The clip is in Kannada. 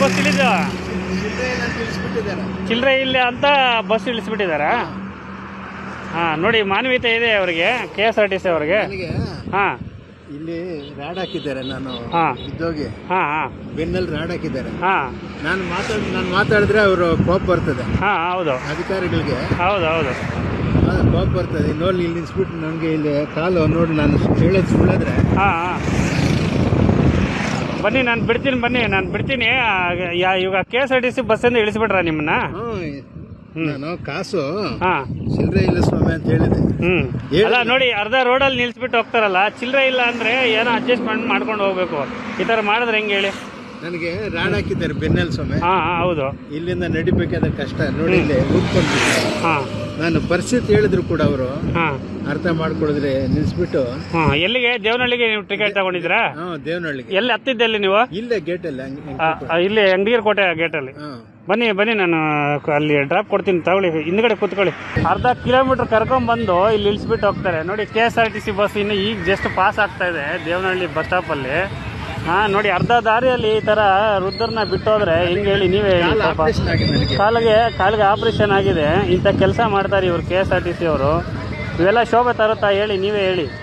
ಬಸ್ ಇಳಿದು ತಿಳಿಸ್ಬಿಟ್ಟಿದ್ದಾರೆ. ಚಿಲ್ಲರೆ ಇಲ್ಲ ಅಂತ ಬಸ್ ಇಳಿಸ್ಬಿಟ್ಟಿದಾರಾ? ಹಾಂ ನೋಡಿ, ಮಾನವೀಯತೆ ಇದೆ ಅವರಿಗೆ, KSRTC ಅವ್ರಿಗೆ. ನನಗೆ ಹಾಂ ಇಲ್ಲಿ ರಾಡ್ ಹಾಕಿದ್ದಾರೆ. ನಾನು ಹಾಂ ಇದ್ದೋಗಿ ಹಾಂ ಹಾಂ ಬೆನ್ನಲ್ಲಿ ರಾಡ್ ಹಾಕಿದ್ದಾರೆ. ಹಾಂ ನಾನು ಮಾತಾಡಿದ್ರೆ ಅವರು ಕೋಪ ಬರ್ತದೆ, ಹಾಂ ಹೌದು ಅಧಿಕಾರಿಗಳಿಗೆ ಹೌದು ಹೌದು. ಕೋಪ ಬರ್ತದೆ. ನೋಡಿ ಇಲ್ಲಿ ನಿಲ್ಸ್ಬಿಟ್ಟು ನನಗೆ ಇಲ್ಲಿ ಕಾಲು ನೋಡಿ ನಾನು ಹೇಳೋದು ಸುಳ್ಳಾದ್ರೆ. ಹಾಂ ಹಾಂ ಬನ್ನಿ, ನಾನು ಬಿಡ್ತೀನಿ. ಇವಾಗ KSRTC ಬಸ್ಸಿಂದ ಇಳಿಸ್ಬಿಟ್ರ ನಿಮ್ಮನ್ನ? ನಾನು ಕಾಸು ಹಾಂ ಚಿಲ್ಲರೆ ಇಲ್ಲ ಸ್ವಾಮಿ ಅಂತ ಹೇಳಿದೆ. ಅಲ್ಲ ನೋಡಿ, ಅರ್ಧ ರೋಡಲ್ಲಿ ನಿಲ್ಸ್ಬಿಟ್ಟು ಹೋಗ್ತಾರಲ್ಲ, ಚಿಲ್ಲರೆ ಇಲ್ಲ ಅಂದ್ರೆ ಏನೋ ಅಡ್ಜಸ್ಟ್ಮೆಂಟ್ ಮಾಡ್ಕೊಂಡು ಹೋಗ್ಬೇಕು. ಈ ಥರ ಮಾಡಿದ್ರೆ ಹೆಂಗೆ ಹೇಳಿ? ನನಗೆ ರಾಡ್ ಹಾಕಿದ್ದಾರೆ ಬೆನ್ನಲ್ಲಿ ಸ್ವಾಮಿ. ಹಾಂ ಹೌದು. ಇಲ್ಲಿಂದ ನಡಿಬೇಕಾದ ಕಷ್ಟ ನೋಡಿ, ಇಲ್ಲಿ ಊದ್ಕೊಂಡಿದ್ದೀನಿ. ಹಾಂ ನಾನು ಪರಿಸ್ಥಿತಿ ಹೇಳಿದ್ರು ಕೂಡ ಅವರು ಹಾಂ ಅರ್ಥ ಮಾಡ್ಕೊಳಿದ್ರೆ ನಿಲ್ಸ್ಬಿಟ್ಟು. ಹಾಂ ಎಲ್ಲಿಗೆ? ದೇವನಹಳ್ಳಿಗೆ ನೀವು ಟಿಕೆಟ್ ತಗೊಂಡಿದ್ದೀರಾ? ದೇವನಹಳ್ಳಿಗೆ. ಎಲ್ಲಿ ಹತ್ತಿದ್ದೆಲ್ಲಿ ನೀವು? ಇಲ್ಲೇ ಗೇಟಲ್ಲಿ. ಇಲ್ಲಿ ಅಂಗಡಿಗರ ಕೋಟೆ ಗೇಟಲ್ಲಿ. ಬನ್ನಿ, ನಾನು ಅಲ್ಲಿ ಡ್ರಾಪ್ ಕೊಡ್ತೀನಿ, ತಗೊಳ್ಳಿ, ಹಿಂದ್ಗಡೆ ಕೂತ್ಕೊಳ್ಳಿ. ಅರ್ಧ ಕಿಲೋಮೀಟರ್ ಕರ್ಕೊಂಡ್ಬಂದು ಇಲ್ಲಿ ಇಳಿಸ್ಬಿಟ್ಟು ಹೋಗ್ತಾರೆ ನೋಡಿ. KSRTC ಬಸ್ ಇನ್ನು ಈಗ ಜಸ್ಟ್ ಪಾಸ್ ಆಗ್ತಾ ಇದೆ ದೇವನಹಳ್ಳಿ ಬಸ್ ಸ್ಟಾಪಲ್ಲಿ. ಹಾಂ ನೋಡಿ, ಅರ್ಧ ದಾರಿಯಲ್ಲಿ ಈ ಥರ ವೃದ್ಧರನ್ನ ಬಿಟ್ಟೋದ್ರೆ ಹೆಂಗೆ ಹೇಳಿ? ನೀವೇ ಹೇಳಿ. ಕಾಲಿಗೆ ಆಪರೇಷನ್ ಆಗಿದೆ, ಇಂಥ ಕೆಲಸ ಮಾಡ್ತಾರೆ ಇವರು KSRTC ಅವರು. ಇವೆಲ್ಲ ಶೋಭೆ ತರುತ್ತಾ ಹೇಳಿ? ನೀವೇ ಹೇಳಿ.